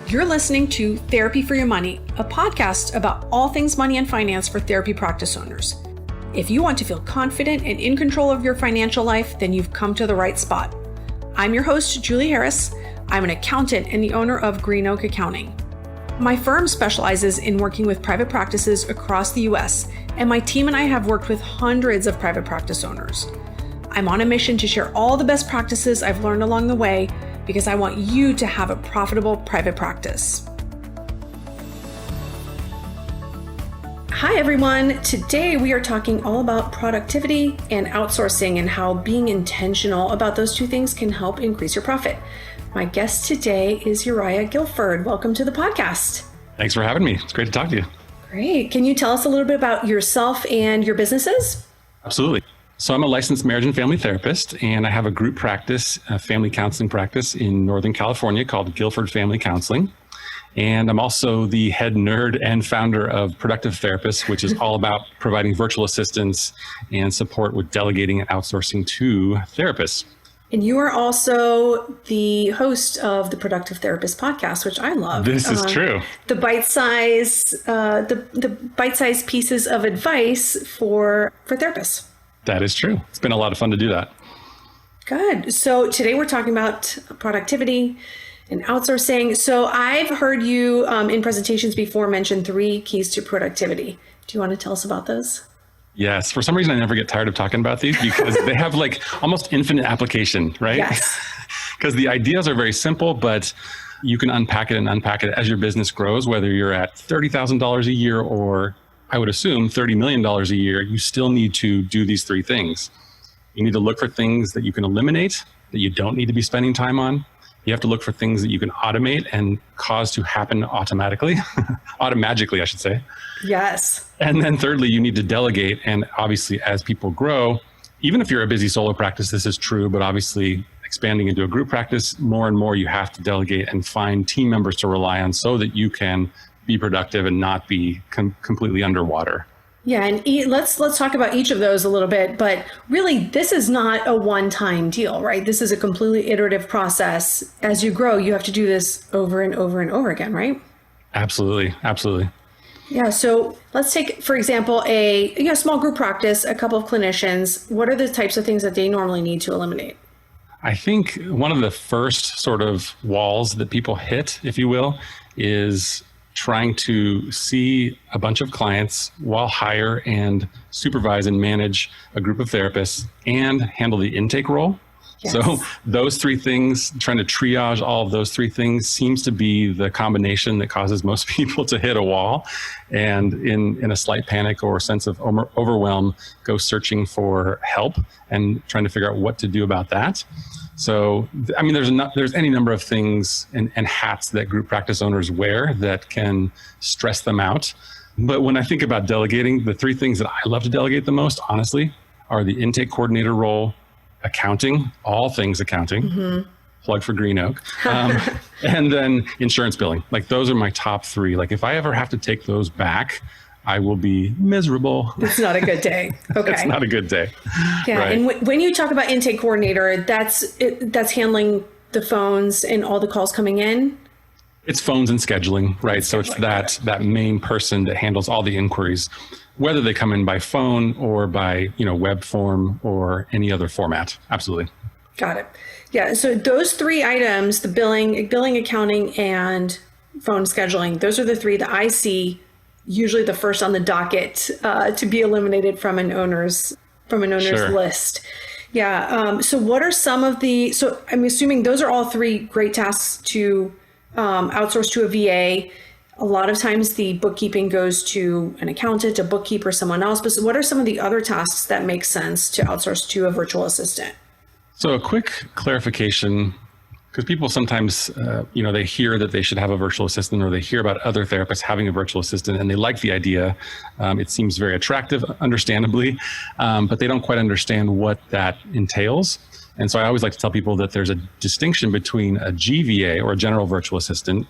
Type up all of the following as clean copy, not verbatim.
You're listening to Therapy for Your Money, a podcast about all things money and finance for therapy practice owners. If you want to feel confident and in control of your financial life, then you've come to the right spot. I'm your host, Julie Harris. I'm an accountant and the owner of Green Oak Accounting. My firm specializes in working with private practices across the US, and my team and I have worked with hundreds of private practice owners. I'm on a mission to share all the best practices I've learned along the way because I want you to have a profitable private practice. Hi everyone. Today we are talking all about productivity and outsourcing and how being intentional about those two things can help increase your profit. My guest today is Uriah Guilford. Welcome to the podcast. Thanks for having me. It's great to talk to you. Great. Can you tell us a little bit about yourself and your businesses? Absolutely. So I'm a licensed marriage and family therapist, and I have a group practice, a family counseling practice in Northern California called Guilford Family Counseling. And I'm also the head nerd and founder of Productive Therapists, which is all about providing virtual assistance and support with delegating and outsourcing to therapists. And you are also the host of the Productive Therapist podcast, which I love. This is true. The bite-sized pieces of advice for therapists. That is true. It's been a lot of fun to do that. Good. So today we're talking about productivity and outsourcing. So I've heard you in presentations before mention 3 keys to productivity. Do you want to tell us about those? Yes. For some reason, I never get tired of talking about these because they have like almost infinite application, right? Yes. Because the ideas are very simple, but you can unpack it as your business grows, whether you're at $30,000 a year or I would assume $30 million a year, you still need to do these 3 things. You need to look for things that you can eliminate, that you don't need to be spending time on. You have to look for things that you can automate and cause to happen automatically, automagically, I should say. Yes. And then thirdly, you need to delegate. And obviously, as people grow, even if you're a busy solo practice, this is true, but obviously expanding into a group practice, more and more you have to delegate and find team members to rely on so that you can be productive and not be completely underwater. Yeah, and let's talk about each of those a little bit, but really this is not a one-time deal, right? This is a completely iterative process. As you grow, you have to do this over and over and over again, right? Absolutely. Absolutely. Yeah, so let's take, for example, a small group practice, a couple of clinicians. What are the types of things that they normally need to eliminate? I think one of the first sort of walls that people hit, if you will, is trying to see a bunch of clients while hire and supervise and manage a group of therapists and handle the intake role. Yes. So those 3 things, trying to triage all of those 3 things seems to be the combination that causes most people to hit a wall and in a slight panic or sense of overwhelm, go searching for help and trying to figure out what to do about that. So, I mean, there's any number of things and hats that group practice owners wear that can stress them out. But when I think about delegating, the 3 things that I love to delegate the most, honestly, are the intake coordinator role, accounting, all things accounting, plug for Green Oak, and then insurance billing. Like those are my top 3. Like if I ever have to take those back, I will be miserable. It's not a good day. Okay. It's not a good day. Yeah. Right. And when you talk about intake coordinator, that's handling the phones and all the calls coming in. It's phones and scheduling, right? So it's that main person that handles all the inquiries, whether they come in by phone or by, web form or any other format. Absolutely. Got it. Yeah. So those 3 items, the billing, accounting, and phone scheduling, those are the 3 that I see usually the first on the docket to be eliminated from an owner's Sure. list. Yeah. So what are some of so I'm assuming those are all 3 great tasks to outsource to a VA. A lot of times the bookkeeping goes to an accountant, a bookkeeper, someone else. But what are some of the other tasks that make sense to outsource to a virtual assistant? So a quick clarification, because people sometimes, they hear that they should have a virtual assistant or they hear about other therapists having a virtual assistant and they like the idea. It seems very attractive, understandably, but they don't quite understand what that entails. And so I always like to tell people that there's a distinction between a GVA or a general virtual assistant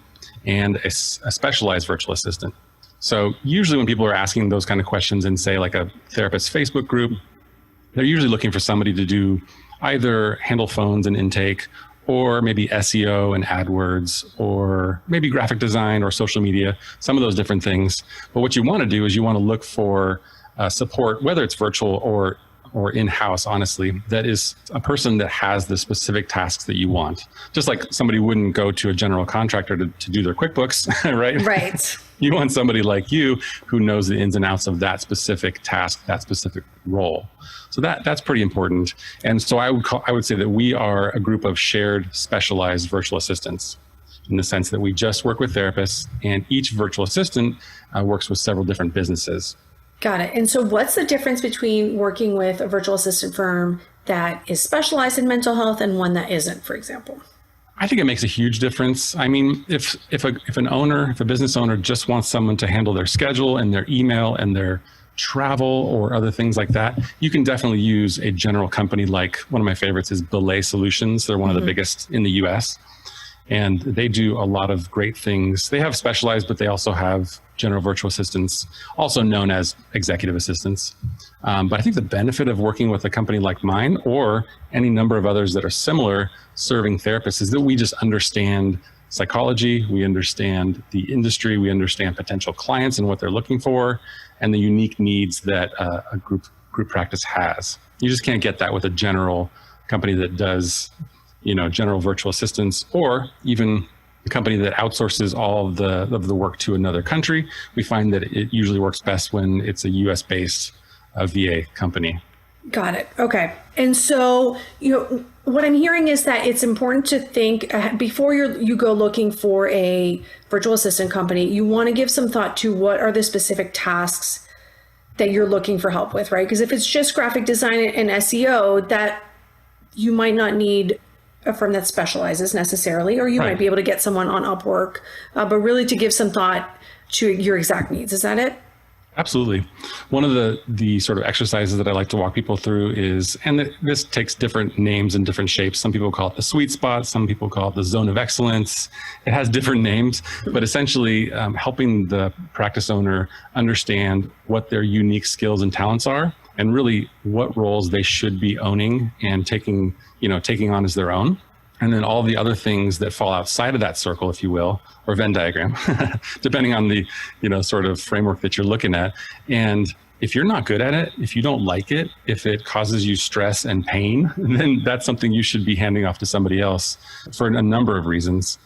and a specialized virtual assistant. So usually when people are asking those kind of questions in, say, like a therapist Facebook group, they're usually looking for somebody to do either handle phones and intake or maybe SEO and AdWords, or maybe graphic design or social media, some of those different things. But what you want to do is you want to look for support, whether it's virtual or in-house, honestly, that is a person that has the specific tasks that you want. Just like somebody wouldn't go to a general contractor to do their QuickBooks, right? Right. You want somebody like you who knows the ins and outs of that specific task, that specific role. So that's pretty important. And so I would say that we are a group of shared specialized virtual assistants, in the sense that we just work with therapists, and each virtual assistant works with several different businesses. Got it. And so what's the difference between working with a virtual assistant firm that is specialized in mental health and one that isn't, for example? I think it makes a huge difference. I mean, if a business owner just wants someone to handle their schedule and their email and their travel or other things like that, you can definitely use a general company. Like, one of my favorites is Belay Solutions. They're one of the biggest in the US, and they do a lot of great things. They have specialized, but they also have general virtual assistants, also known as executive assistants. But I think the benefit of working with a company like mine, or any number of others that are similar serving therapists, is that we just understand psychology, we understand the industry, we understand potential clients and what they're looking for, and the unique needs that a group practice has. You just can't get that with a general company that does, general virtual assistants, or even a company that outsources all of the work to another country. We find that it usually works best when it's a US-based VA company. Got it. Okay. And so, what I'm hearing is that it's important to think before you go looking for a virtual assistant company, you want to give some thought to what are the specific tasks that you're looking for help with, right? Because if it's just graphic design and SEO, that you might not need a firm that specializes necessarily, or you might be able to get someone on Upwork, but really to give some thought to your exact needs. Is that it? Absolutely. One of the sort of exercises that I like to walk people through is, and this takes different names and different shapes. Some people call it the sweet spot. Some people call it the zone of excellence. It has different names, but essentially helping the practice owner understand what their unique skills and talents are, and really what roles they should be owning and taking on as their own. And then all the other things that fall outside of that circle, if you will, or Venn diagram, depending on the, sort of framework that you're looking at. And if you're not good at it, if you don't like it, if it causes you stress and pain, then that's something you should be handing off to somebody else for a number of reasons.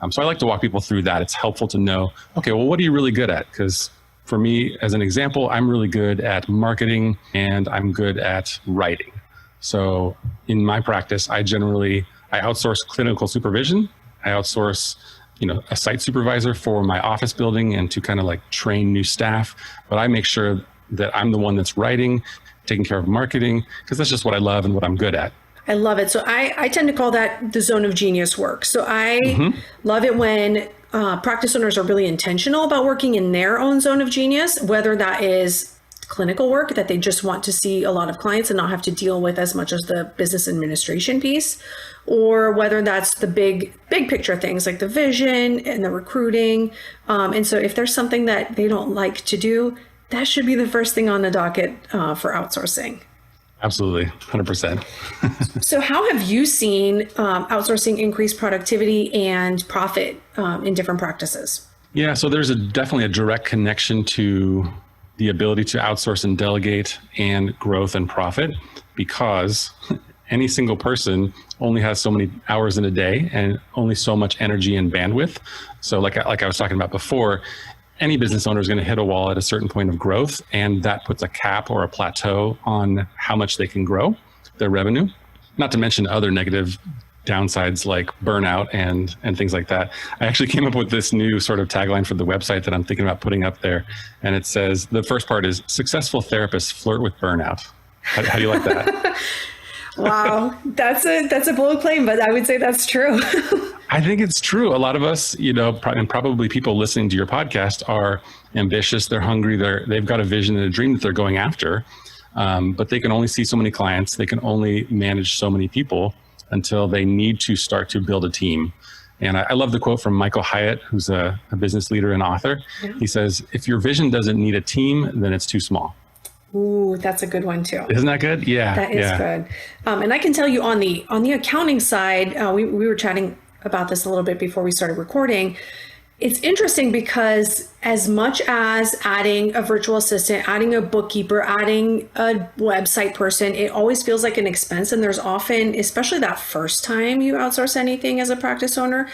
So I like to walk people through that. It's helpful to know, okay, well, what are you really good at? Because for me, as an example, I'm really good at marketing and I'm good at writing. So in my practice, I outsource clinical supervision. I outsource, a site supervisor for my office building and to kind of like train new staff. But I make sure that I'm the one that's writing, taking care of marketing, because that's just what I love and what I'm good at. I love it. So I tend to call that the zone of genius work. So I love it when practice owners are really intentional about working in their own zone of genius, whether that is clinical work that they just want to see a lot of clients and not have to deal with as much as the business administration piece, or whether that's the big picture things like the vision and the recruiting. And so if there's something that they don't like to do, that should be the first thing on the docket for outsourcing. Absolutely, 100%. So how have you seen outsourcing increase productivity and profit in different practices? Yeah, so there's definitely a direct connection to the ability to outsource and delegate and growth and profit, because any single person only has so many hours in a day and only so much energy and bandwidth. So like I was talking about before, any business owner is going to hit a wall at a certain point of growth, and that puts a cap or a plateau on how much they can grow their revenue, not to mention other negative downsides like burnout and things like that. I actually came up with this new sort of tagline for the website that I'm thinking about putting up there. And it says, the first part is, successful therapists flirt with burnout. How do you like that? Wow. That's a bold claim, but I would say that's true. I think it's true. A lot of us, and probably people listening to your podcast, are ambitious. They're hungry. They've got a vision and a dream that they're going after. But they can only see so many clients. They can only manage so many people until they need to start to build a team. And I love the quote from Michael Hyatt, who's a business leader and author. Yeah. He says, if your vision doesn't need a team, then it's too small. Ooh, that's a good one too. Isn't that good? Yeah. That is good. And I can tell you on the accounting side, we were chatting about this a little bit before we started recording. It's interesting because as much as adding a virtual assistant, adding a bookkeeper, adding a website person, it always feels like an expense. And there's often, especially that first time you outsource anything as a practice owner,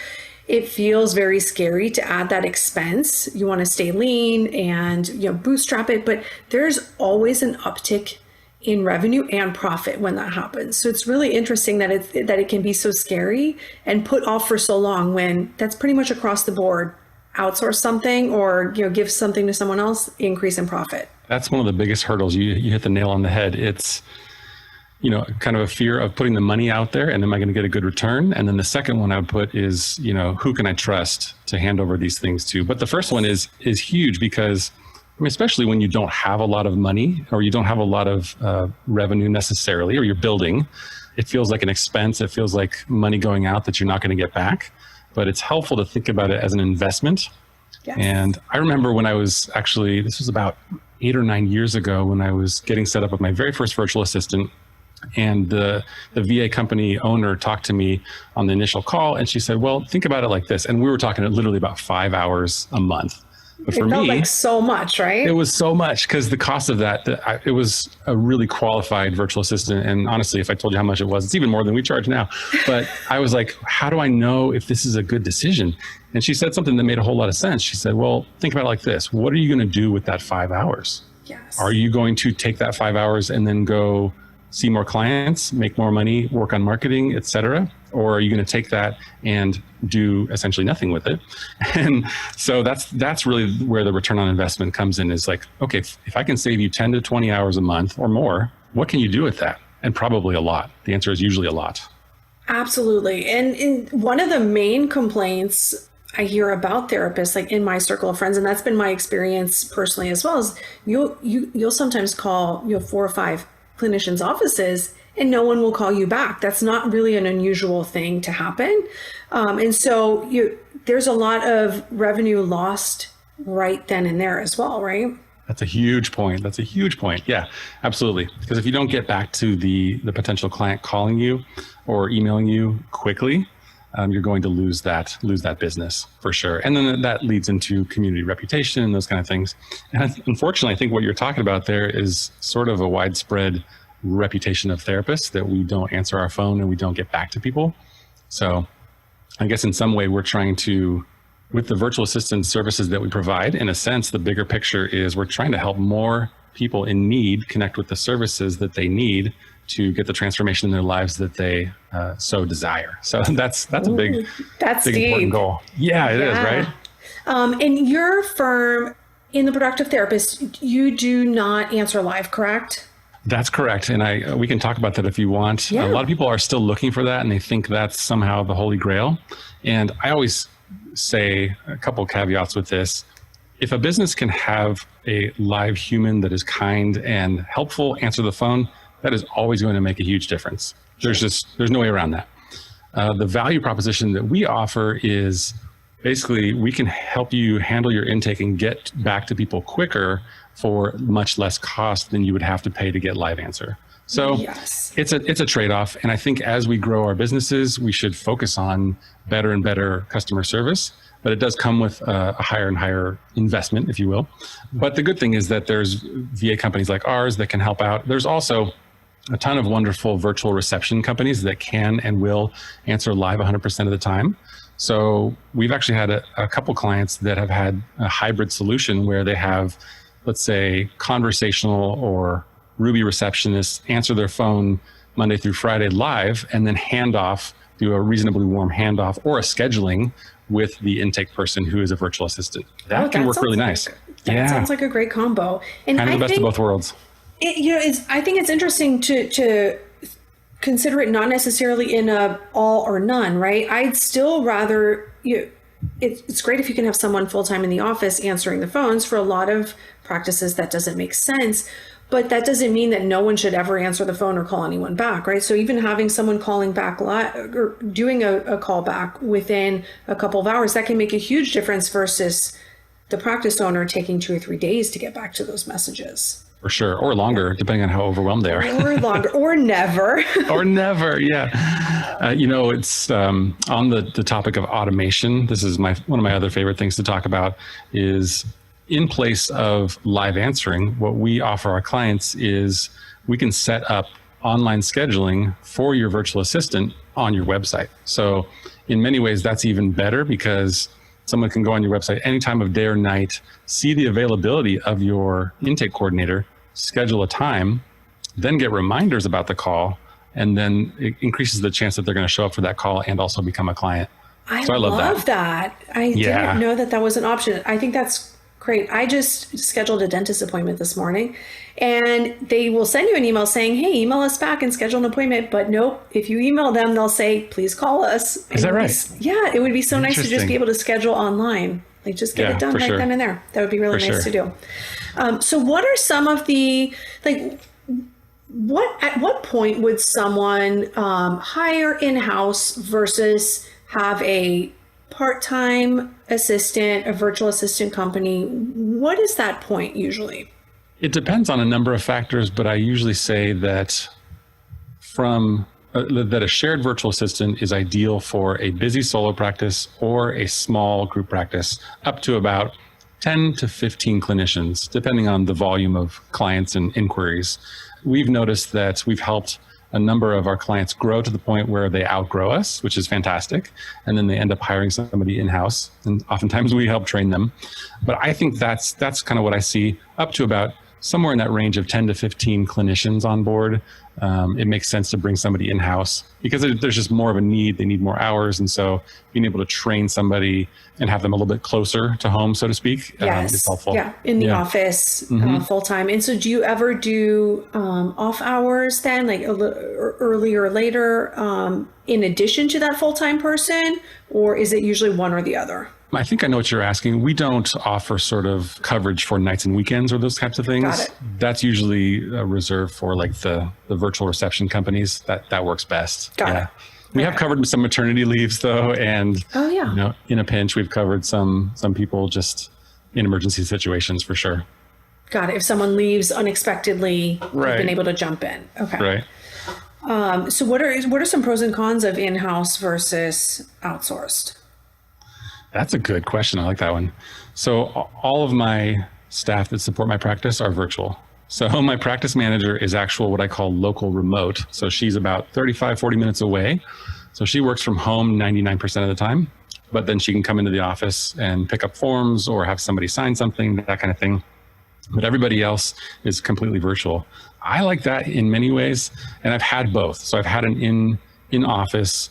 it feels very scary to add that expense. You want to stay lean and bootstrap it, but there's always an uptick in revenue and profit when that happens. So it's really interesting that it can be so scary and put off for so long when that's pretty much across the board. Outsource something or give something to someone else, increase in profit. That's one of the biggest hurdles. You hit the nail on the head. It's kind of a fear of putting the money out there and am I going to get a good return? And then the second one I would put is, who can I trust to hand over these things to? But the first one is huge because especially when you don't have a lot of money or you don't have a lot of revenue necessarily, or you're building, it feels like an expense. It feels like money going out that you're not going to get back, but it's helpful to think about it as an investment. Yes. And I remember when I was this was about 8 or 9 years ago when I was getting set up with my very first virtual assistant, and the VA company owner talked to me on the initial call and she said, well, think about it like this. And we were talking literally about 5 hours a month. But for me, it felt like so much, right? It was so much because the cost of that, it was a really qualified virtual assistant. And honestly, if I told you how much it was, it's even more than we charge now. But I was like, how do I know if this is a good decision? And she said something that made a whole lot of sense. She said, well, think about it like this. What are you going to do with that 5 hours? Yes. Are you going to take that 5 hours and then go see more clients, make more money, work on marketing, et cetera? Or are you going to take that and do essentially nothing with it? And so that's really where the return on investment comes in, is like, okay, if I can save you 10 to 20 hours a month or more, what can you do with that? And probably a lot. The answer is usually a lot. Absolutely. And one of the main complaints I hear about therapists, like in my circle of friends, and that's been my experience personally as well, is you'll sometimes call 4 or 5 clinicians' offices and no one will call you back. That's not really an unusual thing to happen. And so there's a lot of revenue lost right then and there as well, right? That's a huge point. Yeah, absolutely. Because if you don't get back to the potential client calling you or emailing you quickly, you're going to lose that business for sure. And then that leads into community reputation and those kind of things. And unfortunately, I think what you're talking about there is sort of a widespread reputation of therapists, that we don't answer our phone and we don't get back to people. So I guess in some way we're trying to, with the virtual assistant services that we provide, in a sense, the bigger picture is we're trying to help more people in need connect with the services that they need to get the transformation in their lives that they so desire. So that's a big important goal. Yeah, it is, right? In your firm, in the Productive Therapist, you do not answer live, correct? That's correct. And we can talk about that if you want. Yeah. A lot of people are still looking for that and they think that's somehow the holy grail. And I always say a couple caveats with this. If a business can have a live human that is kind and helpful answer the phone, that is always going to make a huge difference. There's no way around that. The value proposition that we offer is basically we can help you handle your intake and get back to people quicker for much less cost than you would have to pay to get live answer. So yes, it's a trade-off. And I think as we grow our businesses, we should focus on better and better customer service, but it does come with a higher and higher investment, if you will. But the good thing is that there's VA companies like ours that can help out. There's also a ton of wonderful virtual reception companies that can and will answer live 100% of the time. So we've actually had a couple clients that have had a hybrid solution where they have, let's say, conversational or Ruby receptionists answer their phone Monday through Friday live and then do a reasonably warm handoff or a scheduling with the intake person who is a virtual assistant. That can work really nice. That sounds like a great combo. And kind of the best of both worlds. I think it's interesting to consider it not necessarily in a all or none, right? I'd still rather, it's great if you can have someone full-time in the office answering the phones. For a lot of practices, that doesn't make sense, but that doesn't mean that no one should ever answer the phone or call anyone back, right? So even having someone calling back or doing a call back within a couple of hours, that can make a huge difference versus the practice owner taking 2 or 3 days to get back to those messages. For sure. Or longer, depending on how overwhelmed they are. Or longer, or never. Or never, yeah. It's on the topic of automation. This is one of my other favorite things to talk about is in place of live answering, what we offer our clients is we can set up online scheduling for your virtual assistant on your website. So in many ways, that's even better because someone can go on your website any time of day or night, see the availability of your intake coordinator, schedule a time, then get reminders about the call, and then it increases the chance that they're going to show up for that call and also become a client. So I love that. I didn't know that was an option. I think that's great. I just scheduled a dentist appointment this morning, and they will send you an email saying, hey, email us back and schedule an appointment. But nope, if you email them, they'll say, please call us. Is that right? It would be so nice to just be able to schedule online. Like just get it done right then and there. That would be really nice to do. So what are some of the, at what point would someone hire in-house versus have a part-time assistant, a virtual assistant company? What is that point usually? It depends on a number of factors, but I usually say that that a shared virtual assistant is ideal for a busy solo practice or a small group practice up to about 10 to 15 clinicians, depending on the volume of clients and inquiries. We've noticed that we've helped a number of our clients grow to the point where they outgrow us, which is fantastic. And then they end up hiring somebody in-house. And oftentimes we help train them. But I think that's kind of what I see up to about somewhere in that range of 10 to 15 clinicians on board. It makes sense to bring somebody in-house because there's just more of a need. They need more hours. And so being able to train somebody and have them a little bit closer to home, so to speak, is helpful. Yeah, in the office full-time. And so do you ever do off hours then, like early or later, in addition to that full-time person? Or is it usually one or the other? I think I know what you're asking. We don't offer sort of coverage for nights and weekends or those types of things. Got it. That's usually reserved for like the virtual reception companies. That works best. Got it. We have covered some maternity leaves though, and in a pinch, we've covered some people just in emergency situations for sure. Got it. If someone leaves unexpectedly, you've been able to jump in. Okay. Right. So what are some pros and cons of in-house versus outsourced? That's a good question. I like that one. So all of my staff that support my practice are virtual. So my practice manager is actual what I call local remote. So she's about 35, 40 minutes away. So she works from home 99% of the time, but then she can come into the office and pick up forms or have somebody sign something, that kind of thing. But everybody else is completely virtual. I like that in many ways. And I've had both. So I've had an in-office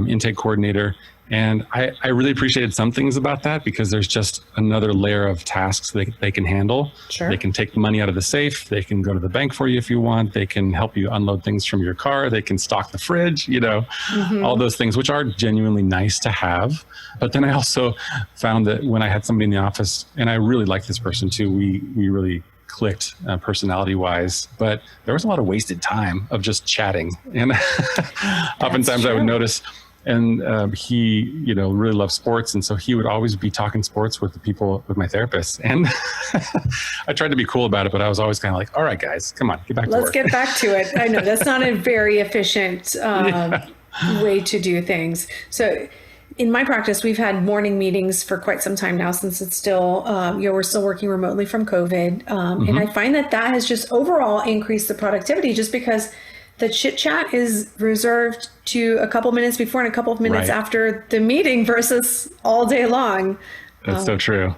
intake coordinator. And I really appreciated some things about that because there's just another layer of tasks they can handle. Sure. They can take money out of the safe. They can go to the bank for you if you want. They can help you unload things from your car. They can stock the fridge, all those things, which are genuinely nice to have. But then I also found that when I had somebody in the office, and I really like this person too, we really clicked personality wise, but there was a lot of wasted time of just chatting. And oftentimes I would notice. And he, really loved sports. And so he would always be talking sports with with my therapist. And I tried to be cool about it, but I was always kind of like, all right, guys, come on, get back to work. Let's get back to it. I know that's not a very efficient way to do things. So in my practice, we've had morning meetings for quite some time now since it's still, we're still working remotely from COVID. And I find that has just overall increased the productivity just because the chit chat is reserved to a couple minutes before and a couple of minutes after the meeting versus all day long. That's so true.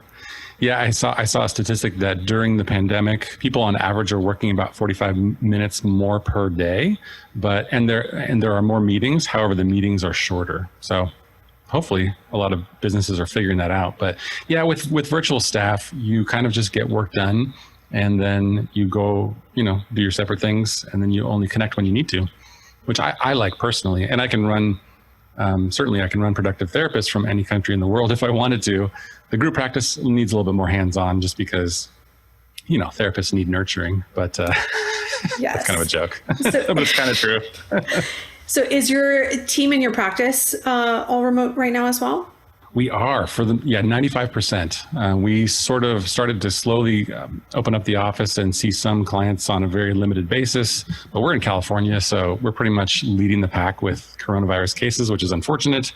Yeah, I saw a statistic that during the pandemic, people on average are working about 45 minutes more per day, and there are more meetings. However, the meetings are shorter. So hopefully a lot of businesses are figuring that out. But yeah, with virtual staff, you kind of just get work done. And then you go, do your separate things, and then you only connect when you need to, which I like personally. And I can run, certainly I can run productive therapists from any country in the world if I wanted to. The group practice needs a little bit more hands-on just because, therapists need nurturing, but that's kind of a joke, but it's kind of true. So is your team in your practice all remote right now as well? We are 95%. We sort of started to slowly open up the office and see some clients on a very limited basis, but we're in California, so we're pretty much leading the pack with coronavirus cases, which is unfortunate.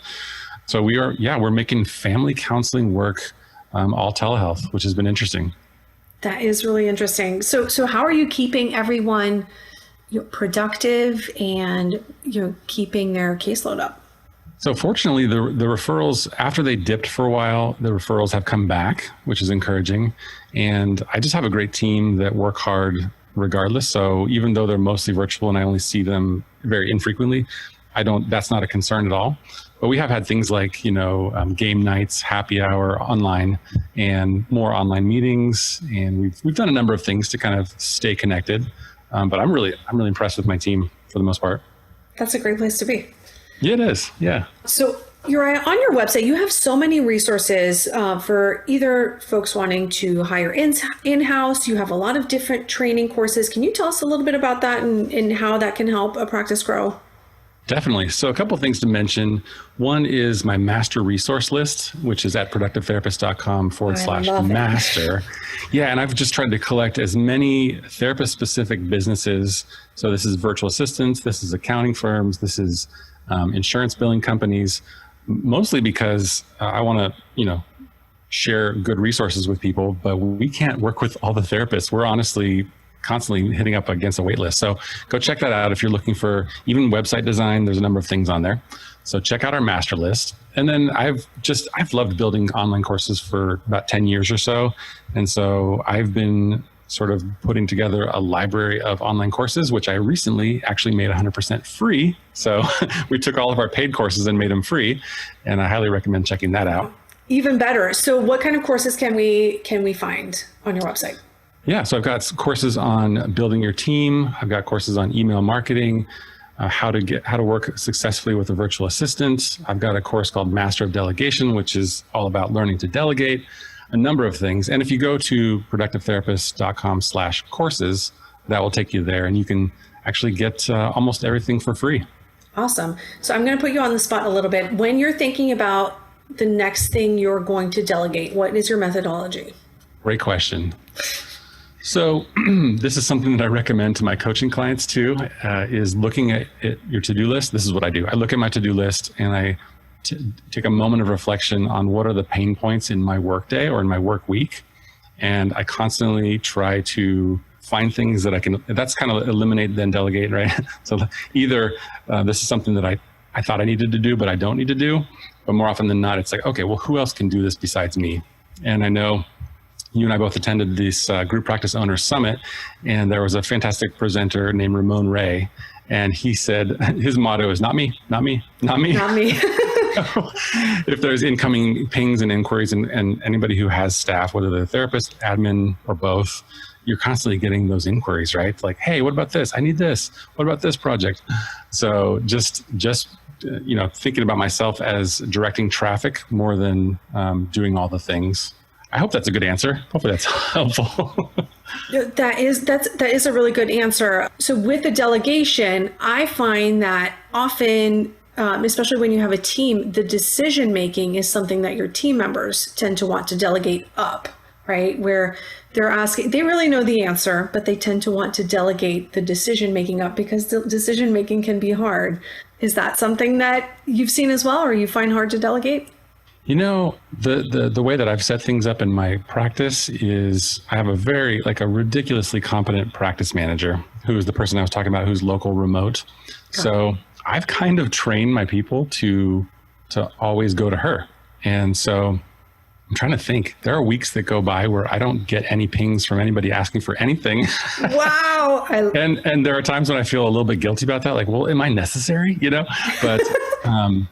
So we're making family counseling work, all telehealth, which has been interesting. That is really interesting. So how are you keeping everyone productive and keeping their caseload up? So fortunately, the referrals, after they dipped for a while, the referrals have come back, which is encouraging. And I just have a great team that work hard regardless. So even though they're mostly virtual and I only see them very infrequently, that's not a concern at all. But we have had things like, game nights, happy hour online, and more online meetings. And we've done a number of things to kind of stay connected. But I'm really impressed with my team for the most part. That's a great place to be. Yeah, it is. Yeah. So Uriah, on your website, you have so many resources for either folks wanting to hire in-house. You have a lot of different training courses. Can you tell us a little bit about that and how that can help a practice grow? Definitely. So a couple of things to mention. One is my master resource list, which is at productivetherapist.com/master. Yeah. And I've just tried to collect as many therapist specific businesses. So this is virtual assistants. This is accounting firms. This is insurance billing companies, mostly because I want to, share good resources with people, but we can't work with all the therapists. We're honestly constantly hitting up against a wait list. So go check that out. If you're looking for even website design, there's a number of things on there. So check out our master list. And then I've loved building online courses for about 10 years or so. And so I've been sort of putting together a library of online courses, which I recently actually made 100% free. So we took all of our paid courses and made them free. And I highly recommend checking that out. Even better. So what kind of courses can we find on your website? Yeah, so I've got courses on building your team. I've got courses on email marketing, how to work successfully with a virtual assistant. I've got a course called Master of Delegation, which is all about learning to delegate, a number of things. And if you go to productivetherapist.com/courses, that will take you there and you can actually get almost everything for free. Awesome. So I'm going to put you on the spot a little bit. When you're thinking about the next thing you're going to delegate, what is your methodology? Great question. So this is something that I recommend to my coaching clients too, is looking at your to-do list. This is what I do. I look at my to-do list and I take a moment of reflection on what are the pain points in my workday or in my work week. And I constantly try to find things that that's kind of eliminate, then delegate, right? So either this is something that I thought I needed to do, but I don't need to do. But more often than not, it's like, okay, well, who else can do this besides me? And I know you and I both attended this Group Practice Owners Summit, and there was a fantastic presenter named Ramon Ray. And he said, his motto is not me, not me, not me. Not me. If there's incoming pings and inquiries and anybody who has staff, whether they're therapist, admin, or both, you're constantly getting those inquiries, right? Like, hey, what about this? I need this. What about this project? So just thinking about myself as directing traffic more than doing all the things. I hope that's a good answer. Hopefully that's helpful. That is a really good answer. So with the delegation, I find that often, especially when you have a team, the decision making is something that your team members tend to want to delegate up, right? Where they're asking, they really know the answer, but they tend to want to delegate the decision making up because the decision making can be hard. Is that something that you've seen as well, or you find hard to delegate? The way that I've set things up in my practice is I have a ridiculously competent practice manager who is the person I was talking about, who's local remote. So I've kind of trained my people to always go to her. And so I'm trying to think. There are weeks that go by where I don't get any pings from anybody asking for anything. Wow. And there are times when I feel a little bit guilty about that. Like, well, am I necessary? But and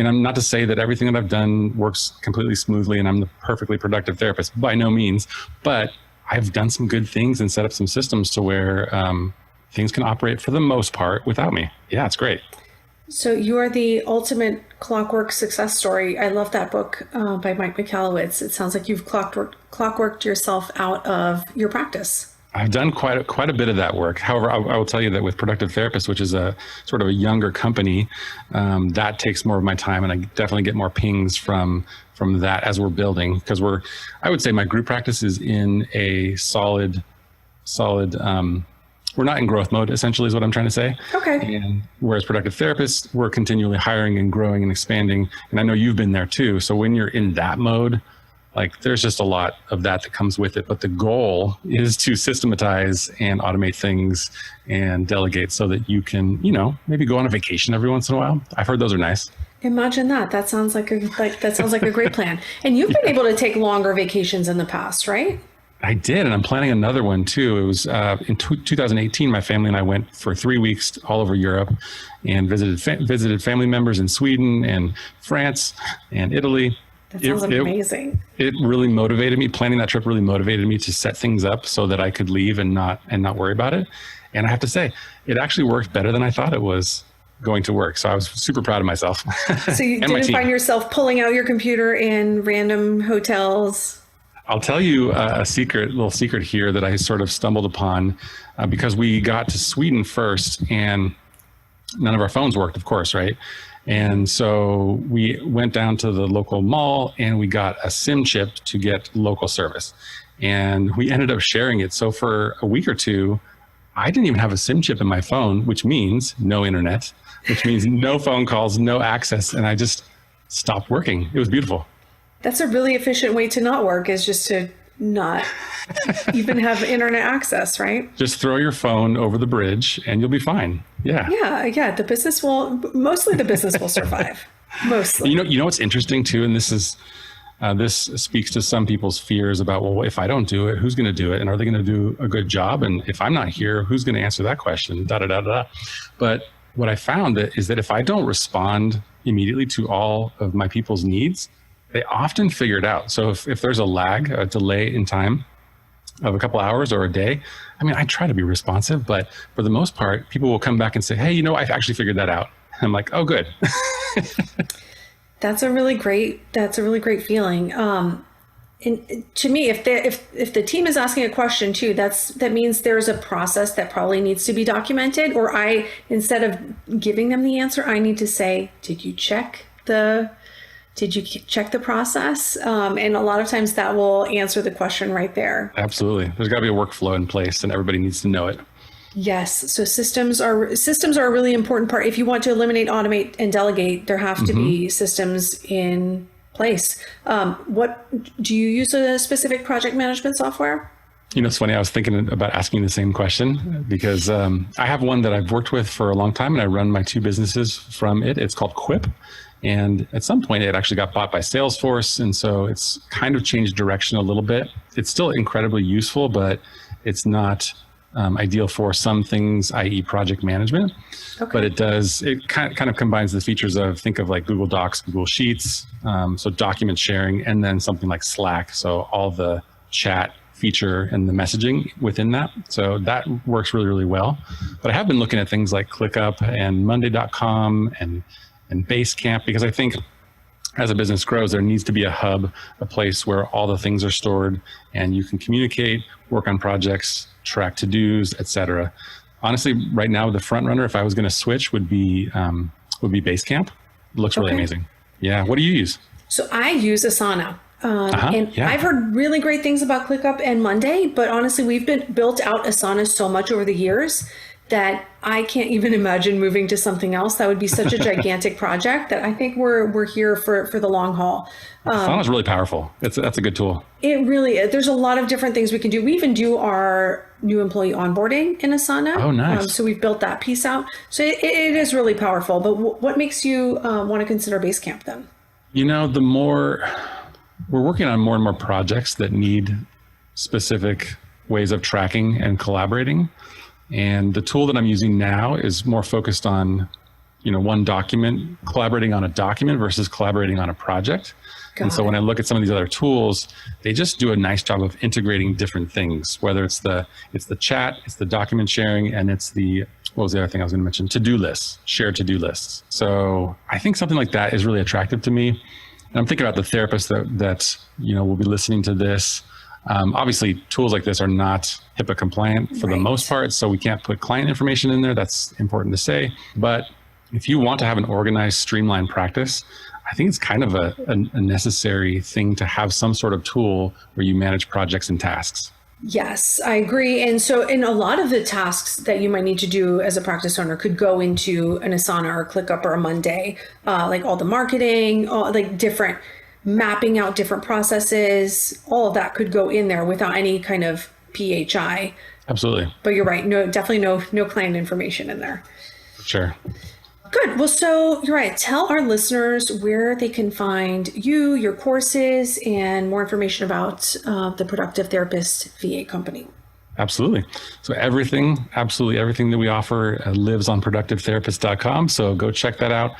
I'm not to say that everything that I've done works completely smoothly and I'm the perfectly productive therapist, by no means, but I've done some good things and set up some systems to where things can operate for the most part without me. Yeah, it's great. So you're the ultimate clockwork success story. I love that book by Mike Michalowicz. It sounds like you've clockworked yourself out of your practice. I've done quite a bit of that work. However, I will tell you that with Productive Therapist, which is a sort of a younger company, that takes more of my time, and I definitely get more pings from that as we're building, because I would say my group practice is in a solid. We're not in growth mode, essentially, is what I'm trying to say. Okay. And whereas Productive Therapists, we're continually hiring and growing and expanding. And I know you've been there too. So when you're in that mode, like there's just a lot of that comes with it. But the goal is to systematize and automate things and delegate so that you can, maybe go on a vacation every once in a while. I've heard those are nice. Imagine that. That sounds like a great plan. And you've been able to take longer vacations in the past, right? I did, and I'm planning another one too. It was in 2018, my family and I went for 3 weeks all over Europe and visited family members in Sweden and France and Italy. That sounds amazing. It really motivated me. Planning that trip really motivated me to set things up so that I could leave and not worry about it. And I have to say, it actually worked better than I thought it was going to work. So I was super proud of myself. So you didn't find yourself pulling out your computer in random hotels? I'll tell you a little secret here that I sort of stumbled upon because we got to Sweden first and none of our phones worked, of course, right? And so we went down to the local mall and we got a SIM chip to get local service. And we ended up sharing it. So for a week or two, I didn't even have a SIM chip in my phone, which means no internet, which means no phone calls, no access. And I just stopped working. It was beautiful. That's a really efficient way to not work, is just to not even have internet access, right? Just throw your phone over the bridge and you'll be fine. Yeah. Yeah. The business will survive. Mostly. You know what's interesting too, and this speaks to some people's fears about, well, if I don't do it, who's going to do it? And are they going to do a good job? And if I'm not here, who's going to answer that question? But what I found is that if I don't respond immediately to all of my people's needs, they often figure it out. So if there's a delay in time of a couple hours or a day, I mean, I try to be responsive, but for the most part, people will come back and say, hey, I've actually figured that out. I'm like, oh, good. That's a really great feeling. And to me, if the team is asking a question too, that means there's a process that probably needs to be documented, or instead of giving them the answer, I need to say, did you check the process? And a lot of times that will answer the question right there. Absolutely. There's got to be a workflow in place and everybody needs to know it. Yes. So systems are a really important part. If you want to eliminate, automate, and delegate, there have to be systems in place. What do you use a specific project management software? It's funny. I was thinking about asking the same question because I have one that I've worked with for a long time and I run my 2 businesses from it. It's called Quip. And at some point, it actually got bought by Salesforce. And so it's kind of changed direction a little bit. It's still incredibly useful, but it's not ideal for some things, i.e. project management. Okay. But it kind of combines the features of, think of like Google Docs, Google Sheets, so document sharing, and then something like Slack. So all the chat feature and the messaging within that. So that works really, really well. But I have been looking at things like ClickUp and Monday.com and Basecamp, because I think as a business grows, there needs to be a hub, a place where all the things are stored and you can communicate, work on projects, track to-dos, etc. Honestly, right now, the front runner, if I was going to switch, would be Basecamp. It looks really amazing. Yeah. What do you use? So I use Asana. I've heard really great things about ClickUp and Monday, but honestly, we've built out Asana so much over the years that I can't even imagine moving to something else. That would be such a gigantic project that I think we're here for the long haul. Asana is really powerful. That's a good tool. It really is. There's a lot of different things we can do. We even do our new employee onboarding in Asana. Oh, nice. So we've built that piece out. So it is really powerful. But what makes you want to consider Basecamp then? The more we're working on more and more projects that need specific ways of tracking and collaborating. And the tool that I'm using now is more focused on, one document, collaborating on a document versus collaborating on a project. So when I look at some of these other tools, they just do a nice job of integrating different things, whether it's the chat, it's the document sharing, and it's what was the other thing I was going to mention? To-do lists, shared to-do lists. So I think something like that is really attractive to me. And I'm thinking about the therapist that will be listening to this. Obviously, tools like this are not HIPAA compliant for the most part, so we can't put client information in there. That's important to say. But if you want to have an organized, streamlined practice, I think it's kind of a necessary thing to have some sort of tool where you manage projects and tasks. Yes, I agree. And so in a lot of the tasks that you might need to do as a practice owner could go into an Asana or a ClickUp or a Monday, like all the marketing, like different mapping out different processes, all of that could go in there without any kind of PHI. Absolutely. But you're right. No, definitely no client information in there. Sure. Good. Well, so you're right. Tell our listeners where they can find you, your courses, and more information about the Productive Therapist VA company. Absolutely. So absolutely everything that we offer lives on productivetherapist.com. So go check that out.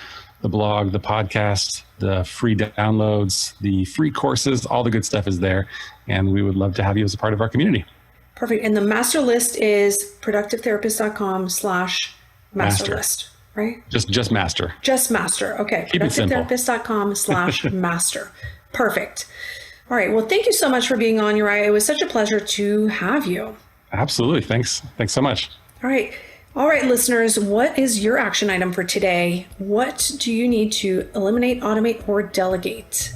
The blog, the podcast, the free downloads, the free courses, all the good stuff is there. And we would love to have you as a part of our community. Perfect. And the master list is productivetherapist.com/master list, right? Just master. Just master. Okay. Keep it simple. Productivetherapist.com/master. Perfect. All right. Well, thank you so much for being on, Uriah. It was such a pleasure to have you. Absolutely. Thanks so much. All right, listeners, what is your action item for today? What do you need to eliminate, automate, or delegate?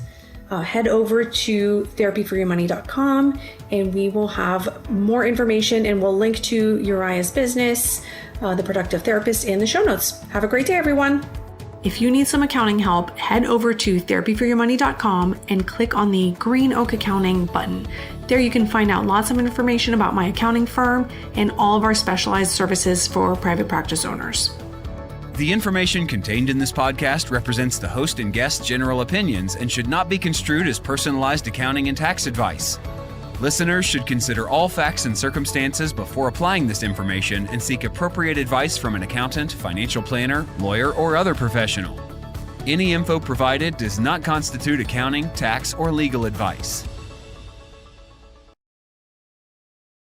Head over to therapyforyourmoney.com and we will have more information, and we'll link to Uriah's business, The Productive Therapist, in the show notes. Have a great day, everyone. If you need some accounting help, head over to therapyforyourmoney.com and click on the Green Oak Accounting button. There you can find out lots of information about my accounting firm and all of our specialized services for private practice owners. The information contained in this podcast represents the host and guest's general opinions and should not be construed as personalized accounting and tax advice. Listeners should consider all facts and circumstances before applying this information and seek appropriate advice from an accountant, financial planner, lawyer, or other professional. Any info provided does not constitute accounting, tax, or legal advice.